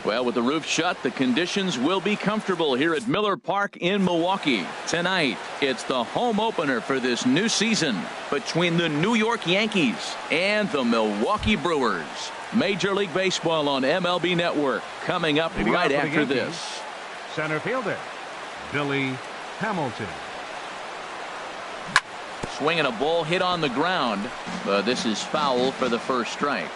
Well, with the roof shut, the conditions will be comfortable here at Miller Park in Milwaukee. Tonight, it's the home opener for this new season between the New York Yankees and the Milwaukee Brewers. Major League Baseball on MLB Network coming up right after this. Center fielder, Billy Hamilton. Swinging a ball hit on the ground, but this is foul for the first strike.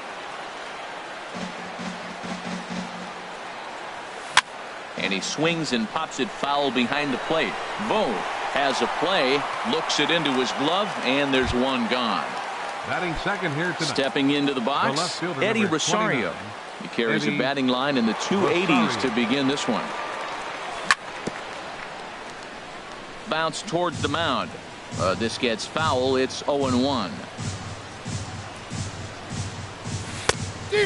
And he swings and pops it foul behind the plate. Bo has a play, looks it into his glove, and there's one gone. Batting second here tonight. Stepping into the box, Eddie Rosario. He carries a batting line in the 280s to begin this one. Bounce towards the mound. This gets foul. It's 0-1.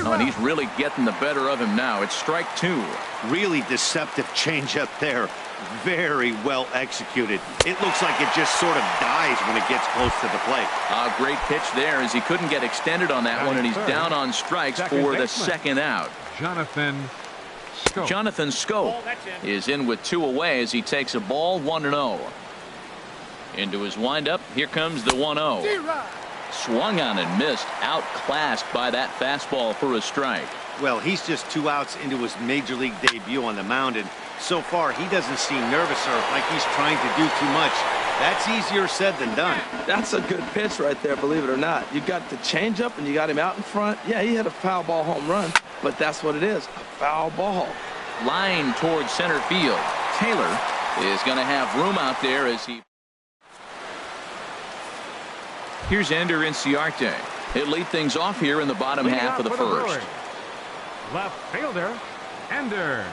Oh, and he's really getting the better of him now. It's strike two. Really deceptive changeup there. Very well executed. It looks like it just sort of dies when it gets close to the plate. A great pitch there as he couldn't get extended on that one, and he's down on strikes for the second out. Jonathan Schoop is in with two away as he takes a ball 1-0. Into his windup. Here comes the 1-0. Swung on and missed. Outclassed by that fastball for a strike. Well, he's just 2 outs into his major league debut on the mound, and so far he doesn't seem nervous or like he's trying to do too much. That's easier said than done. That's a good pitch right there, believe it or not. You got the changeup and you got him out in front. Yeah, he had a foul ball home run, but that's what it is, a foul ball. Line towards center field. Taylor is going to have room out there as he... Here's Ender Inciarte. He'll lead things off here in the bottom half of the first. Left fielder, Ender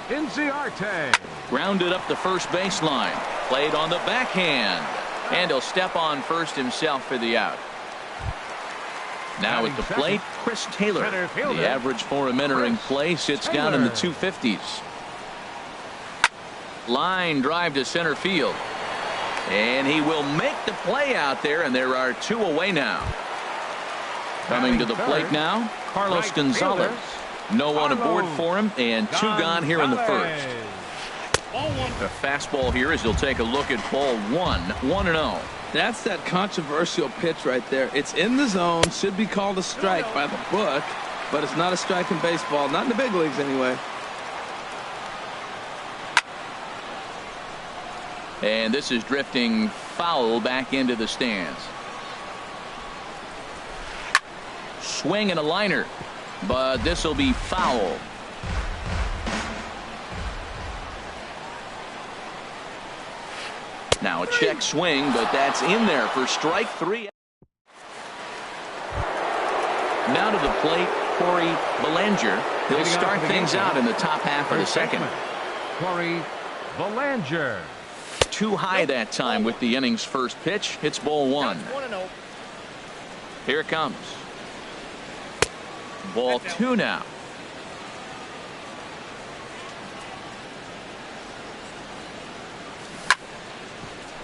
Inciarte. Grounded up the first baseline. Played on the backhand. And he'll step on first himself for the out. Now at the plate, Chris Taylor. The average for him entering play sits down in the 250s. Line drive to center field. And he will make the play out there, and there are two away now. Coming to the plate now, Carlos Gonzalez. No one aboard for him, and two gone here in the first. The fastball here as he'll take a look at ball 1-0. That's that controversial pitch right there. It's in the zone, should be called a strike by the book, but it's not a strike in baseball, not in the big leagues anyway. And this is drifting foul back into the stands. Swing and a liner, but this will be foul. Now a check swing, but that's in there for strike 3. Now to the plate, Corey Belanger. He'll start things out in the top half of the second. Corey Belanger. Too high that time with the inning's first pitch. It's ball 1. Here it comes. Ball 2 now.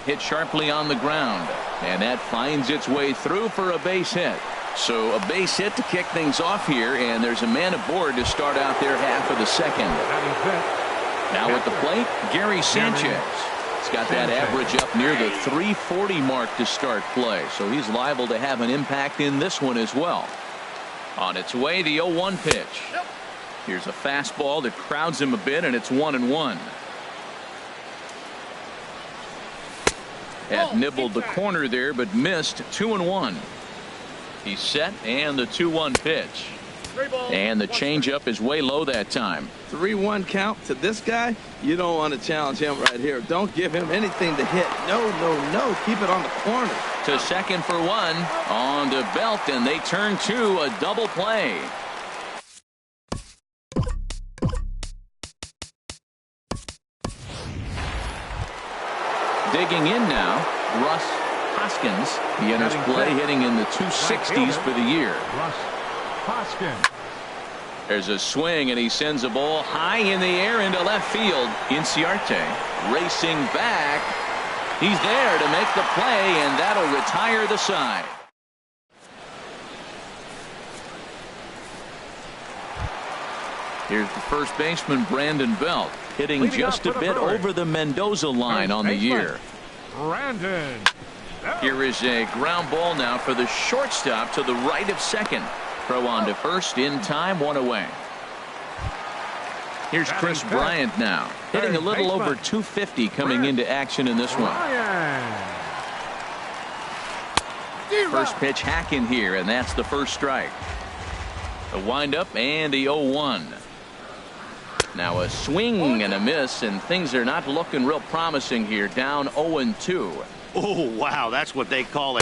Hit sharply on the ground, and that finds its way through for a base hit. So a base hit to kick things off here, and there's a man aboard to start out their half of the second. Now at the plate, Gary Sanchez. He's got that average up near the 340 mark to start play, so he's liable to have an impact in this one as well. On its way, the 0-1 pitch. Here's a fastball that crowds him a bit, and it's 1-1. Had nibbled the corner there, but missed. 2-1. He's set, and the 2-1 pitch. And the changeup is way low that time. 3-1 count to this guy. You don't want to challenge him right here. Don't give him anything to hit. No, no, no. Keep it on the corner. To second for 1. On to Belt, and they turn to a double play. Digging in now, Russ Hoskins. He enters play hitting in the 260s for the year. Russ Hoskins. There's a swing, and he sends a ball high in the air into left field. Ytsytsyts racing back. He's there to make the play, and that'll retire the side. Here's the first baseman, Brandon Belt, hitting just a bit over the Mendoza line on the year. Brandon. Here is a ground ball now for the shortstop to the right of second. Throw on to first in time, 1 away. Here's Chris Bryant now, hitting a little over 250 coming into action in this one. First pitch hack in here, and that's the first strike. A windup and the 0-1. Now a swing and a miss, and things are not looking real promising here. Down 0-2. Oh, wow, that's what they call a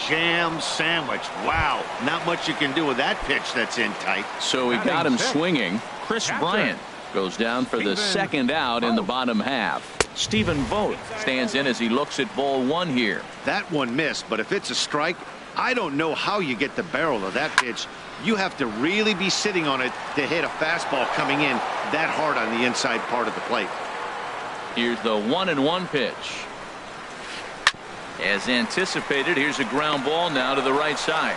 jam sandwich. Wow, not much you can do with that pitch that's in tight. So he got him swinging. Chris Bryant goes down for the second out in the bottom half. Stephen Vogt stands in as he looks at ball 1 here. That one missed, but if it's a strike, I don't know how you get the barrel of that pitch. You have to really be sitting on it to hit a fastball coming in that hard on the inside part of the plate. Here's the 1-1 pitch. As anticipated, here's a ground ball now to the right side.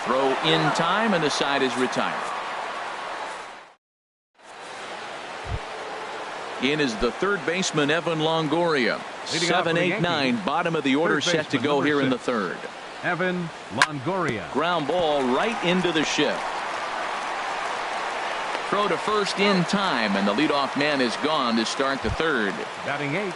Throw in time, and the side is retired. In is the third baseman, Evan Longoria. 7, 8, 9, bottom of the order set to go here in the third. Evan Longoria. Ground ball right into the shift. Throw to first in time, and the leadoff man is gone to start the third. Batting 8.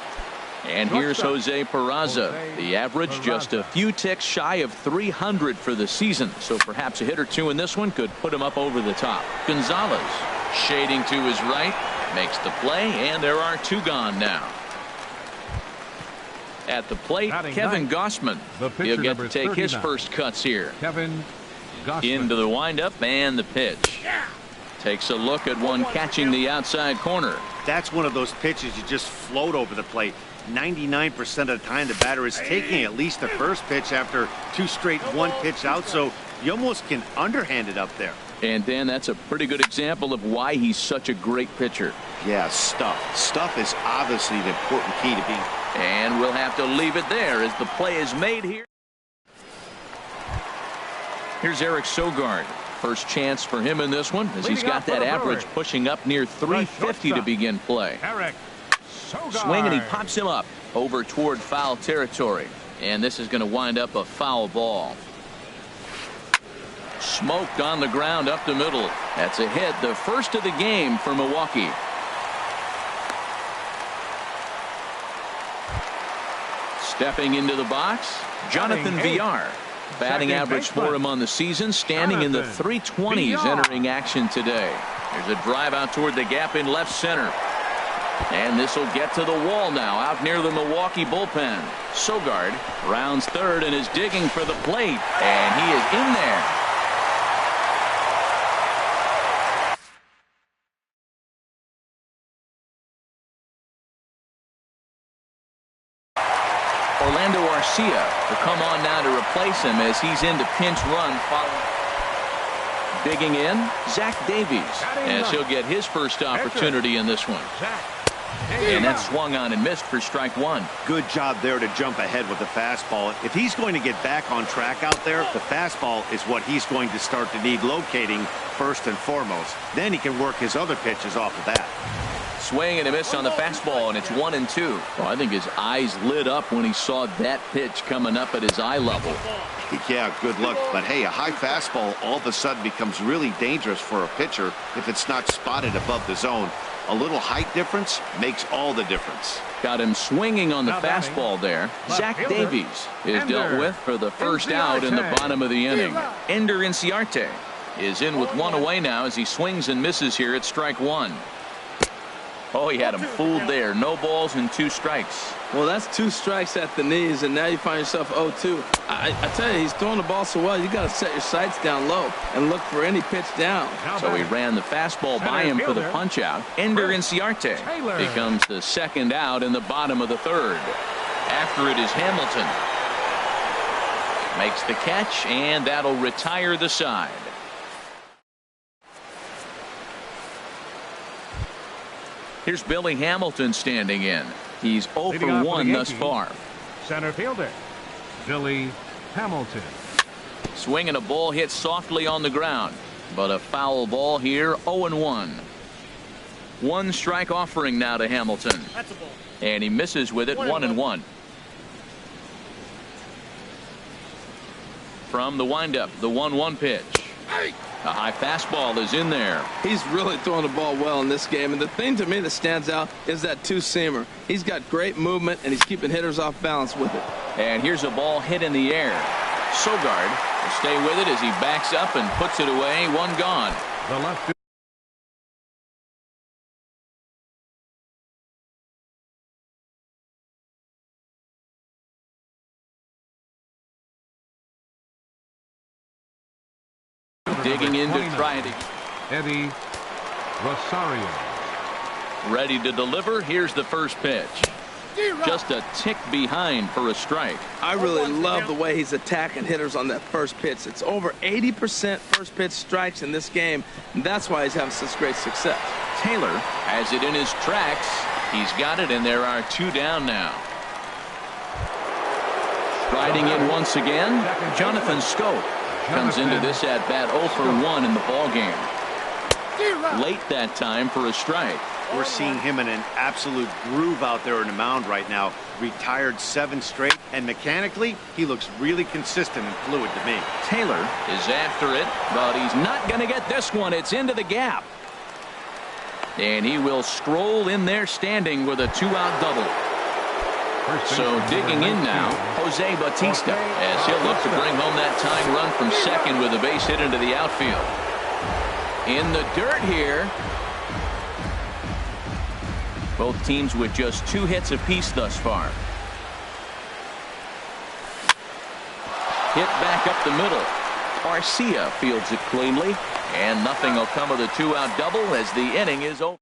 And here's Jose Peraza. The average just a few ticks shy of 300 for the season, so perhaps a hit or two in this one could put him up over the top. Gonzalez shading to his right, makes the play, and there are 2 gone now. At the plate, Kevin Gossman. He'll get to take his first cuts here. Kevin Gossman. Into the windup and the pitch. Takes a look at one catching the outside corner. That's one of those pitches you just float over the plate. 99% of the time the batter is taking at least the first pitch after 2 straight 1-pitch out, so you almost can underhand it up there. And Dan, that's a pretty good example of why he's such a great pitcher. Yeah, stuff is obviously the important key to being. And we'll have to leave it there as the play is made here. Here's Eric Sogard. First chance for him in this one, as he's got that average pushing up near 350 to begin play. Eric Sogard. Swing, and he pops him up over toward foul territory. And this is going to wind up a foul ball. Smoked on the ground up the middle. That's a hit, the first of the game for Milwaukee. Stepping into the box, Jonathan VR. Batting average for him on the season, standing in the 320s entering action today. There's a drive out toward the gap in left center. And this will get to the wall now out near the Milwaukee bullpen. Sogard rounds third and is digging for the plate. And he is in there. Orlando Arcia will come on now to replace him as he's into pinch run. Digging in, Zach Davies, as he'll get his first opportunity in this one. And that swung on and missed for strike one. Good job there to jump ahead with the fastball. If he's going to get back on track out there, the fastball is what he's going to start to need locating first and foremost. Then he can work his other pitches off of that. Swing and a miss on the fastball, and it's 1-2. Well, I think his eyes lit up when he saw that pitch coming up at his eye level. Yeah, good luck. But hey, a high fastball all of a sudden becomes really dangerous for a pitcher if it's not spotted above the zone. A little height difference makes all the difference. Got him swinging on the fastball there. Zach Davies is dealt with for the first out in the bottom of the inning. Ender Inciarte is in with one away now as he swings and misses here at strike one. Oh, he had him fooled there. No balls and 2 strikes. Well, that's 2 strikes at the knees, and now you find yourself 0-2. I tell you, he's throwing the ball so well, you got to set your sights down low and look for any pitch down. So he ran the fastball by him for the punch out. Ender Inciarte becomes the second out in the bottom of the third. After it is Hamilton. Makes the catch, and that'll retire the side. Here's Billy Hamilton standing in. He's 0 for 1 thus far. Center fielder, Billy Hamilton. Swinging a ball hit softly on the ground, but a foul ball here, 0-1. 1 strike offering now to Hamilton. That's a ball. And he misses with it, 1-1. From the windup, the 1-1 pitch. A high fastball is in there. He's really throwing the ball well in this game, and the thing to me that stands out is that 2-seamer. He's got great movement, and he's keeping hitters off balance with it. And here's a ball hit in the air. Sogard will stay with it as he backs up and puts it away. 1 gone. The left. Digging in to try it. Eddie Rosario. Ready to deliver. Here's the first pitch. Just a tick behind for a strike. I really love the way he's attacking hitters on that first pitch. It's over 80% first pitch strikes in this game, and that's why he's having such great success. Taylor has it in his tracks. He's got it, and there are 2 down now. Striding in once again, Jonathan Scope comes into this at bat 0 for 1 in the ball game. Late that time for a strike. We're seeing him in an absolute groove out there in the mound right now. Retired 7 straight, and mechanically, he looks really consistent and fluid to me. Taylor is after it, but he's not going to get this one. It's into the gap. And he will stroll in there standing with a 2-out double. So digging in now, Jose Bautista, as he'll look to bring home that tying run from second with a base hit into the outfield. In the dirt here. Both teams with just 2 hits apiece thus far. Hit back up the middle. Arcia fields it cleanly, and nothing will come of the 2-out double as the inning is over.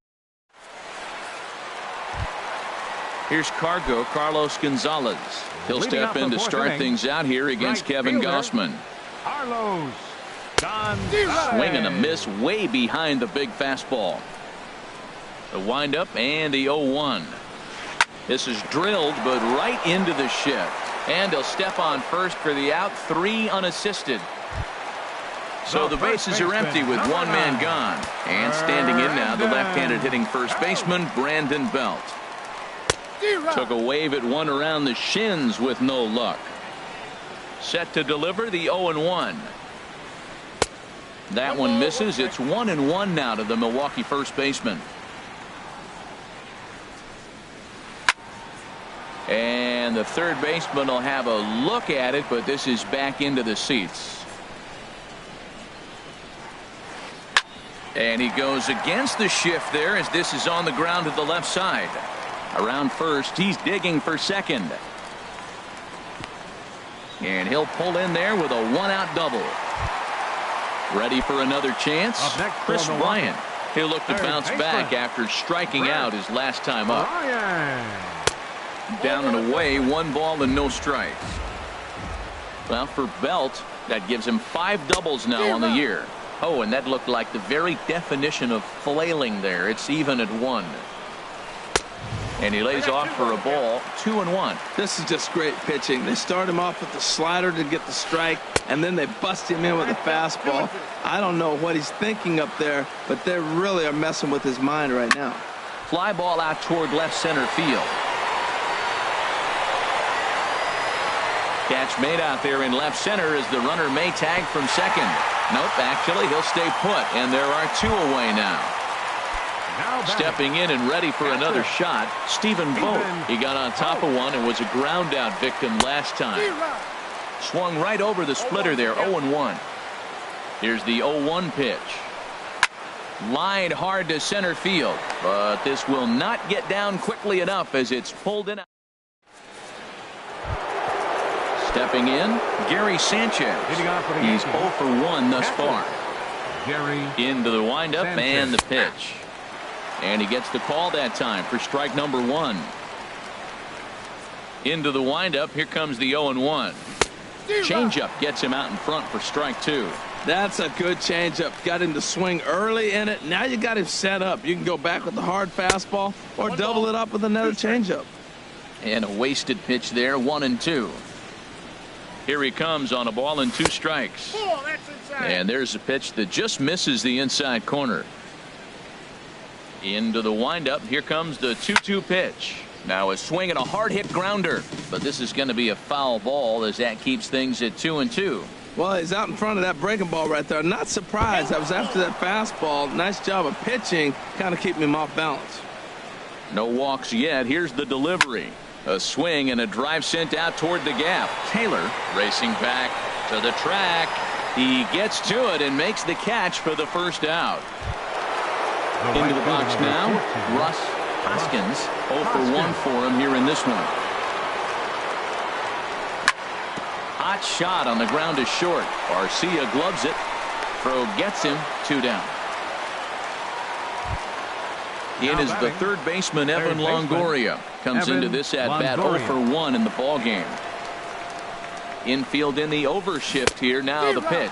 Here's Carlos Gonzalez. He'll step in to start things out here against Kevin Gossman. Carlos Gonzalez. Swing and a miss way behind the big fastball. The windup and the 0-1. This is drilled, but right into the shift. And he'll step on first for the out, 3 unassisted. So the bases are empty with 1 man gone. And standing in now, the left-handed hitting first baseman, Brandon Belt. Took a wave at one around the shins with no luck. Set to deliver the 0-1. That one misses. It's 1-1 now to the Milwaukee first baseman. And the third baseman will have a look at it, but this is back into the seats. And he goes against the shift there as this is on the ground to the left side. Around first, he's digging for second. And he'll pull in there with a one-out double. Ready for another chance? Chris Bryant. He'll look to bounce back after striking out his last time up. Down and away, 1 ball and no strikes. Well, for Belt, that gives him 5 doubles now on the year. Oh, and that looked like the very definition of flailing there. It's even at 1. And he lays off for a ball, 2-1. This is just great pitching. They start him off with the slider to get the strike, and then they bust him in with a fastball. I don't know what he's thinking up there, but they really are messing with his mind right now. Fly ball out toward left center field. Catch made out there in left center as the runner may tag from second. Nope, actually he'll stay put, and there are 2 away now. Stepping in and ready for another shot, Stephen Vogt. He got on top of one and was a ground out victim last time. Swung right over the splitter there, 0-1. Here's the 0-1 pitch. Lined hard to center field, but this will not get down quickly enough as it's pulled in. Stepping in, Gary Sanchez. He's 0 for 1 thus far. Into the windup and the pitch. And he gets the call that time for strike number 1. Into the windup. Here comes the 0-1. Changeup gets him out in front for strike 2. That's a good changeup. Got him to swing early in it. Now you got him set up. You can go back with the hard fastball or double it up with another changeup. And a wasted pitch there, 1-2. Here he comes on a ball and 2 strikes. And there's a pitch that just misses the inside corner. Into the windup. Here comes the 2-2 pitch. Now a swing and a hard hit grounder, but this is going to be a foul ball as that keeps things at 2-2. Well, he's out in front of that breaking ball right there. Not surprised. I was after that fastball. Nice job of pitching, kind of keeping him off balance. No walks yet. Here's the delivery. A swing and a drive sent out toward the gap. Taylor racing back to the track. He gets to it and makes the catch for the first out. Into the box now, Russ Hoskins. 0 for 1 for him here in this one. Hot shot on the ground is short. Garcia gloves it. Throw gets him. 2 down. In is the third baseman, Evan Longoria. Comes into this at-bat 0 for 1 in the ball game. Infield in the overshift here. Now the pitch.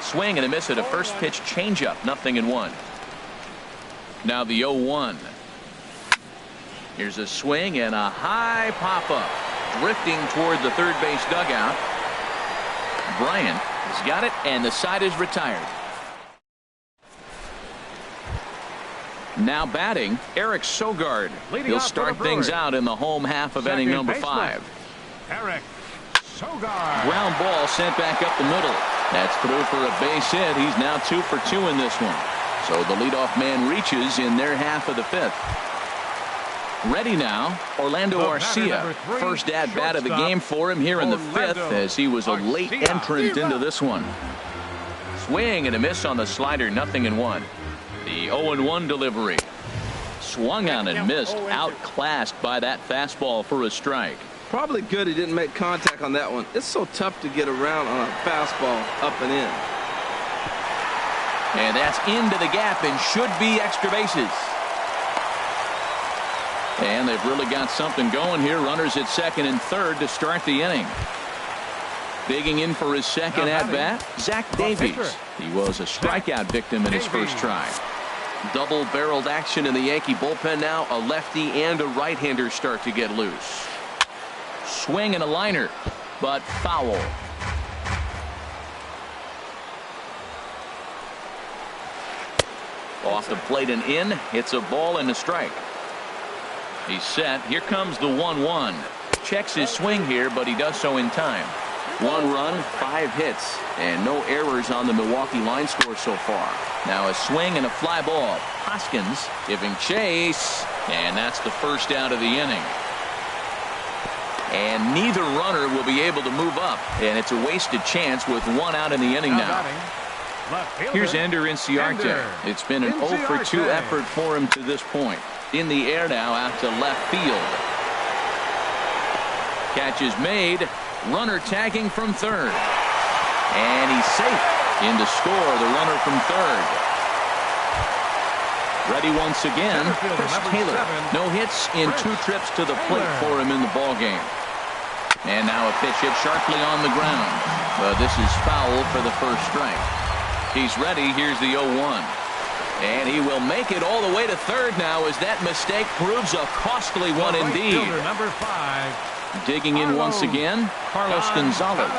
Swing and a miss at a first pitch changeup. 0-1. Now the 0-1. Here's a swing and a high pop-up. Drifting toward the third base dugout. Bryant has got it, and the side is retired. Now batting, Eric Sogard. He'll start things out in the home half of inning number 5. Eric Sogard. Ground ball sent back up the middle. That's through for a base hit. He's now 2 for 2 in this one. So the leadoff man reaches in their half of the 5th. Ready now, Orlando Arcia. First at-bat of the game for him here in the 5th as he was a late entrant into this one. Swing and a miss on the slider, 0-1. The 0-1 delivery. Swung on and missed, outclassed by that fastball for a strike. Probably good he didn't make contact on that one. It's so tough to get around on a fastball up and in. And that's into the gap and should be extra bases. And they've really got something going here. Runners at second and third to start the inning. Digging in for his second at-bat, Zach Davies. He was a strikeout victim in his first try. Double-barreled action in the Yankee bullpen now. A lefty and a right-hander start to get loose. Swing and a liner, but foul. Off the plate and in. It's a ball and a strike. He's set. Here comes the 1-1. Checks his swing here, but he does so in time. 1 run, 5 hits, and no errors on the Milwaukee line score so far. Now a swing and a fly ball. Hoskins giving chase, and that's the first out of the inning. And neither runner will be able to move up. And it's a wasted chance with one out in the inning now. Here's Ender Inciarte. It's been an 0 for 2 effort for him to this point. In the air now out to left field. Catch is made. Runner tagging from third. And he's safe. In to score the runner from third. Ready once again, Chris Taylor. No hits in 2 trips to the plate for him in the ballgame. And now a pitch hit sharply on the ground. This is foul for the first strike. He's ready. Here's the 0-1. And he will make it all the way to third now as that mistake proves a costly one indeed. Number 5. Digging in once again, Carlos Gonzalez.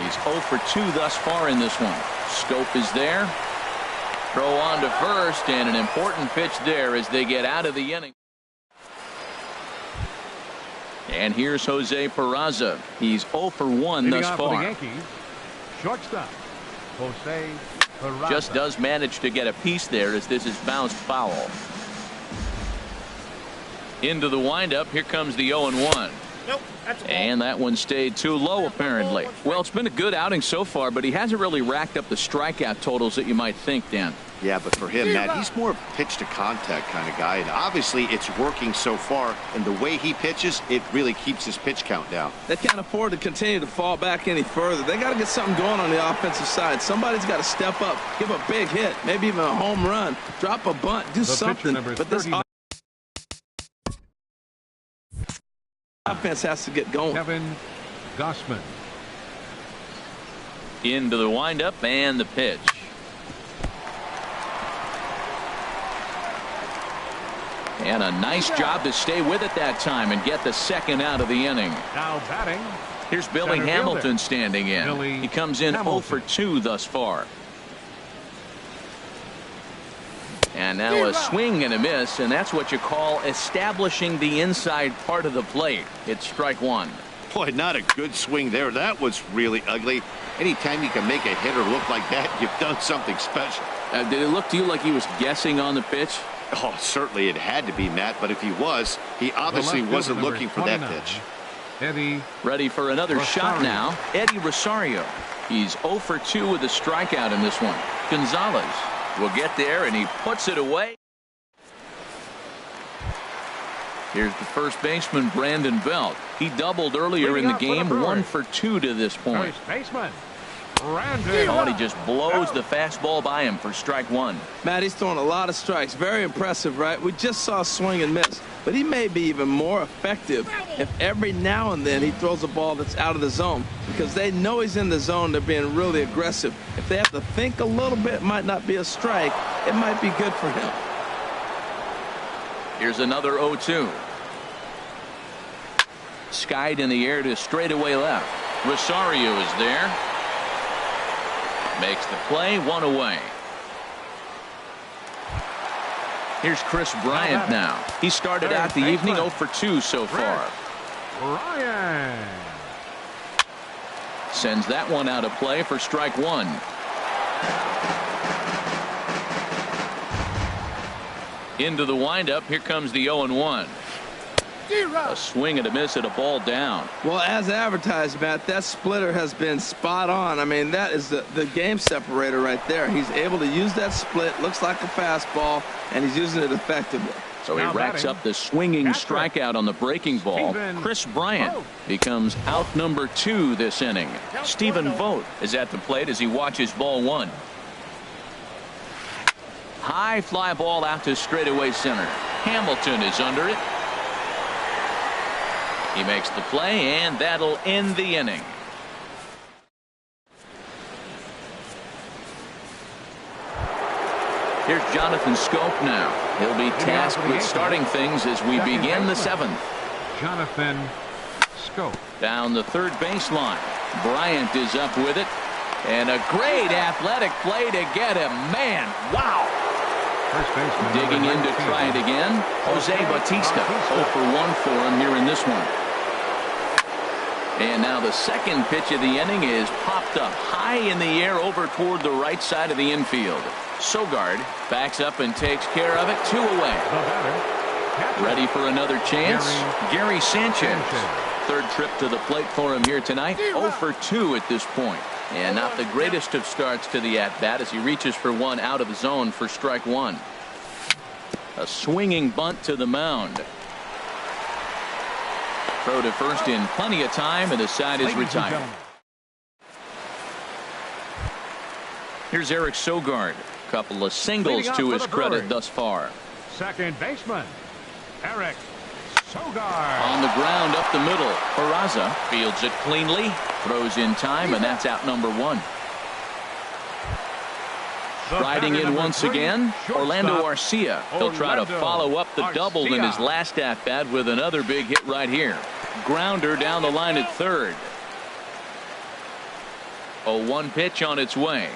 He's 0 for 2 thus far in this one. Scope is there. Throw on to first, and an important pitch there as they get out of the inning. And here's Jose Peraza. He's 0 for 1 thus far. Yankees, shortstop, Jose Peraza. Just does manage to get a piece there as this is bounced foul. Into the windup. Here comes the 0-1. Nope, that's a ball. And that one stayed too low, apparently. Well, it's been a good outing so far, but he hasn't really racked up the strikeout totals that you might think, Dan. Yeah, but for him, Matt, he's more pitch to contact kind of guy. And obviously, it's working so far. And the way he pitches, it really keeps his pitch count down. They can't afford to continue to fall back any further. They got to get something going on the offensive side. Somebody's got to step up, give a big hit, maybe even a home run, drop a bunt, do something. But this offense has to get going. Kevin Gossman. Into the windup and the pitch. And a nice job to stay with it that time and get the second out of the inning. Now batting. Here's Billy Center Hamilton fielder. standing in. Billy He comes in Hamilton. 0 for 2 thus far. And now a swing and a miss, and that's what you call establishing the inside part of the plate. It's strike one. Boy, not a good swing there. That was really ugly. Anytime you can make a hitter look like that, you've done something special. Did it look to you like he was guessing on the pitch? Oh, certainly it had to be, Matt, but if he was, he obviously left wasn't fielder, looking for that number pitch. 29, Eddie Ready for another shot Rosario. now. Eddie Rosario. He's 0 for 2 with a strikeout in this one. Gonzalez will get there, and he puts it away. Here's the first baseman, Brandon Belt. He doubled earlier in the game, 1 for 2 to this point. first baseman, Brandon. Oh, and he just blows the fastball by him for strike one. Matt, he's throwing a lot of strikes. Very impressive, right? We just saw a swing and miss. But he may be even more effective if every now and then he throws a ball that's out of the zone. Because they know he's in the zone. They're being really aggressive. If they have to think a little bit, it might not be a strike. It might be good for him. Here's another 0-2. Skied in the air to straightaway left. Rosario is there. Makes the play, 1 away. Here's Chris Bryant now. He started out the evening 0 for 2 so far. Ryan. Sends that one out of play for strike one. Into the windup. Here comes the 0-1. A swing and a miss at a ball down. Well, as advertised, Matt, that splitter has been spot on. I mean, that is the game separator right there. He's able to use that split. Looks like a fastball, and he's using it effectively. So he Now racks batting, up the swinging Patrick strikeout on the breaking ball. Stephen Chris Bryant Vogt. becomes out number 2 this inning. Stephen Vogt is at the plate as he watches ball one. High fly ball out to straightaway center. Hamilton is under it. He makes the play, and that'll end the inning. Here's Jonathan Scope now. He'll be tasked with starting things as we begin the 7th. Jonathan Scope. Down the third baseline. Bryant is up with it. And a great athletic play to get him. Man, wow. First baseman. Digging in to try it again. Jose Bautista. 0 for 1 for him here in this one. And now the second pitch of the inning is popped up high in the air over toward the right side of the infield. Sogard backs up and takes care of it. 2 away. The batter, catcher, Ready for another chance? Gary Sanchez. third trip to the plate for him here tonight. 0 for 2 at this point. And not the greatest of starts to the at-bat as he reaches for one out of the zone for strike one. A swinging bunt to the mound. Throw to first in plenty of time, and the side is retired. Here's Eric Sogard. Couple of singles to his credit thus far. Second baseman, Eric Sogard. On the ground up the middle. Peraza fields it cleanly. Throws in time, and that's out number one. Riding in once again, Orlando Arcia. He'll try to follow up the double in his last at-bat with another big hit right here. Grounder down the line at third. 0-1 pitch on its way.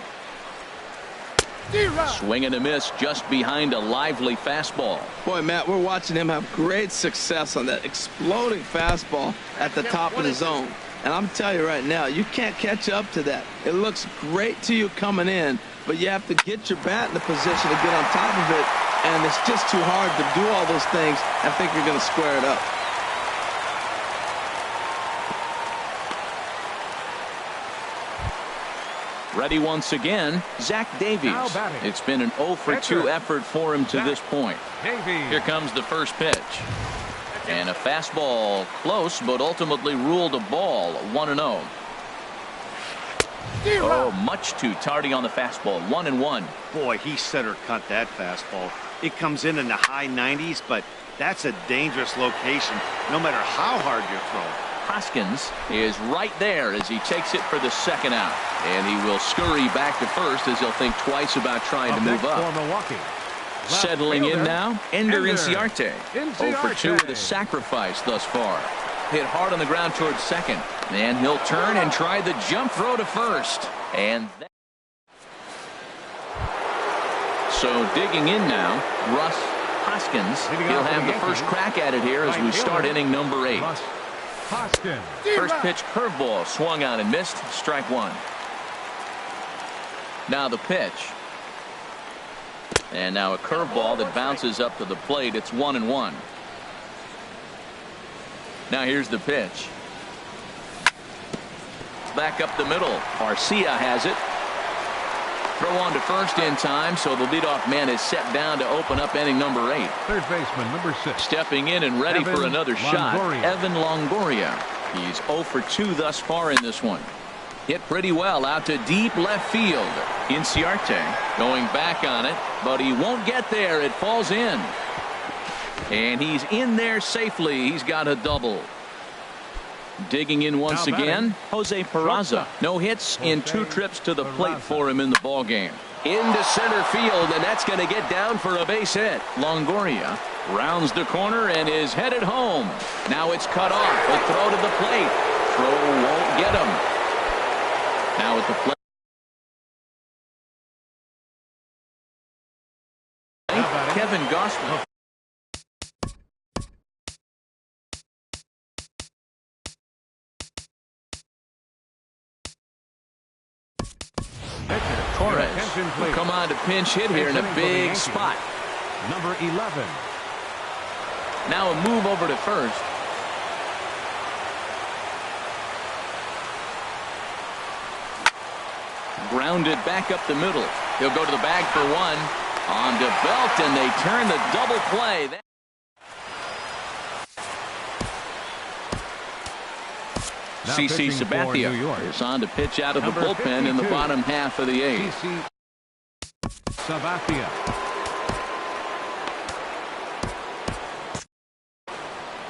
Swing and a miss just behind a lively fastball. Boy, Matt, we're watching him have great success on that exploding fastball at the top of the zone. And I'm telling you right now, you can't catch up to that. It looks great to you coming in, but you have to get your bat in the position to get on top of it, and it's just too hard to do all those things and think you're going to square it up. Ready once again, Zach Davies. It's been an 0 for 2 effort for him to this point. Here comes the first pitch. And a fastball close, but ultimately ruled a ball. 1-0. Oh, much too tardy on the fastball. 1-1. Boy, he center cut that fastball. It comes in the high 90s, but that's a dangerous location no matter how hard you throw. Hoskins is right there as he takes it for the second out. And he will scurry back to first as he'll think twice about trying to move up. Settling in now, Ender Inciarte. 0 for 2 with a sacrifice thus far. Hit hard on the ground towards second. And he'll turn and try the jump throw to first. And so digging in now, Russ Hoskins. He'll have the first crack at it here as we start inning number 8. First pitch curveball swung out and missed. Strike one. Now the pitch. And now a curveball that bounces up to the plate. It's 1-1. Now here's the pitch. Back up the middle. Arcia has it. Throw on to first in time, so the leadoff man is set down to open up inning number 8. Third baseman, number 6. Stepping in and ready for another shot, Evan Longoria. He's 0 for 2 thus far in this one. Hit pretty well out to deep left field. Inciarte going back on it, but he won't get there. It falls in. And he's in there safely. He's got a double. Digging in once again, Jose Peraza. No hits in 2 trips to the plate for him in the ballgame. Into center field, and that's going to get down for a base hit. Longoria rounds the corner and is headed home. Now it's cut off. A throw to the plate. Throw won't get him. Now at the plate. Kevin Gausman. Torres will come on to pinch hit here in a big spot. Number 11. Now a move over to first. Grounded back up the middle. He'll go to the bag for one. On to Belt, and they turn the double play. CC Sabathia is on to pitch out of the bullpen in the bottom half of the 8th. CC Sabathia.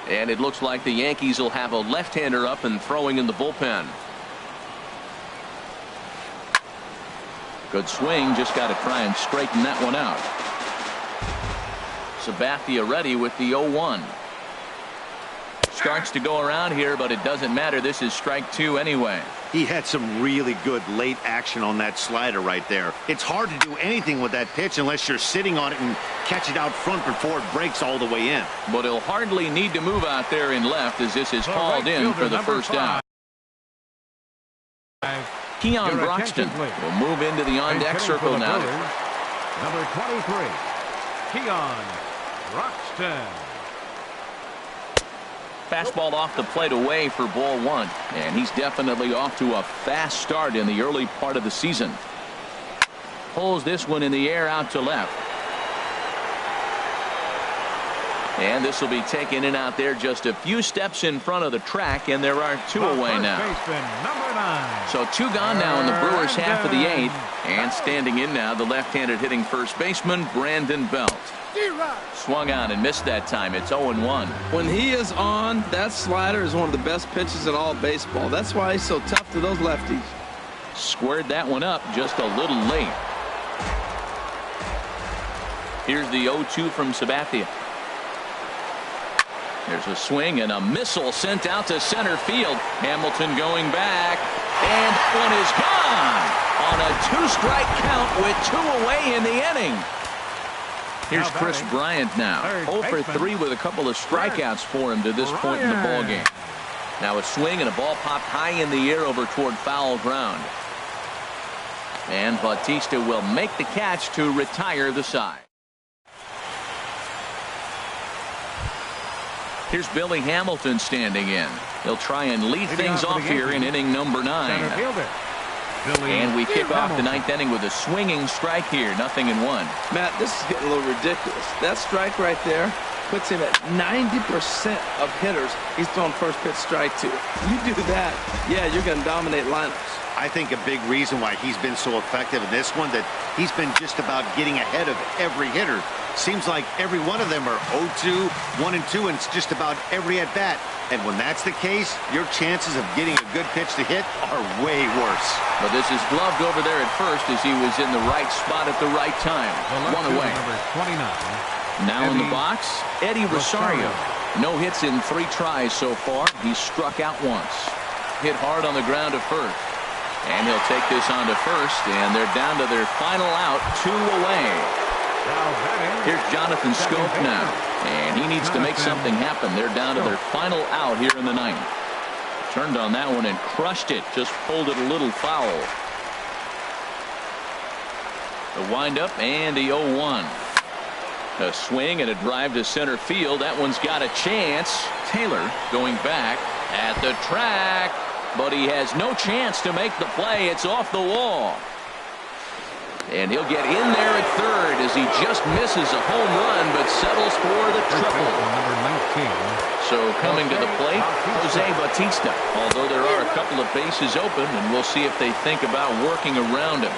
And it looks like the Yankees will have a left-hander up and throwing in the bullpen. Good swing, just got to try and straighten that one out. Sabathia ready with the 0-1. Starts to go around here, but it doesn't matter. This is strike 2 anyway. He had some really good late action on that slider right there. It's hard to do anything with that pitch unless you're sitting on it and catch it out front before it breaks all the way in. But he'll hardly need to move out there in left as this is hauled in for the first out. Keon Broxton will move into the on-deck circle now. Number 23, Keon Broxton. Fastball off the plate away for ball one. And he's definitely off to a fast start in the early part of the season. Pulls this one in the air out to left. And this will be taken in out there just a few steps in front of the track, and there are two away now. Number 9. So two gone now in the Brewers' half of the eighth. And standing in now, the left-handed hitting first baseman, Brandon Belt. Swung on and missed that time. It's 0-1. When he is on, that slider is one of the best pitches in all baseball. That's why he's so tough to those lefties. Squared that one up just a little late. Here's the 0-2 from Sabathia. There's a swing and a missile sent out to center field. Hamilton going back, and one is gone on a 2-strike count with 2 away in the inning. Here's Chris Bryant now. 0 for 3 with a couple of strikeouts for him to this point in the ball game. Now a swing and a ball popped high in the air over toward foul ground. And Bautista will make the catch to retire the side. Here's Billy Hamilton standing in. He'll try and lead things off here in inning number 9. And we kick off the 9th inning with a swinging strike here. 0-1. Matt, this is getting a little ridiculous. That strike right there puts him at 90% of hitters he's thrown first pitch strike to. You do that, yeah, you're going to dominate lineups. I think a big reason why he's been so effective in this one, that he's been just about getting ahead of every hitter. Seems like every one of them are 0-2, 1-2, and it's just about every at-bat. And when that's the case, your chances of getting a good pitch to hit are way worse. But this is gloved over there at first as he was in the right spot at the right time. One away. Number 29. Now in the box, Eddie Rosario. No hits in 3 tries so far. He's struck out once. Hit hard on the ground to first. And he'll take this on to first, and they're down to their final out, 2 away. Here's Jonathan Scope now, and he needs to make something happen. They're down to their final out here in the 9th. Turned on that one and crushed it, just pulled it a little foul. The windup and the 0-1. A swing and a drive to center field. That one's got a chance. Taylor going back at the track. But he has no chance to make the play. It's off the wall. And he'll get in there at third as he just misses a home run but settles for the triple. Number 19. So coming to the plate, Jose Bautista. Although there are a couple of bases open, and we'll see if they think about working around him.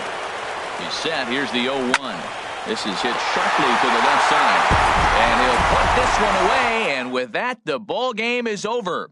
He's set. Here's the 0-1. This is hit sharply to the left side. And he'll put this one away. And with that, the ball game is over.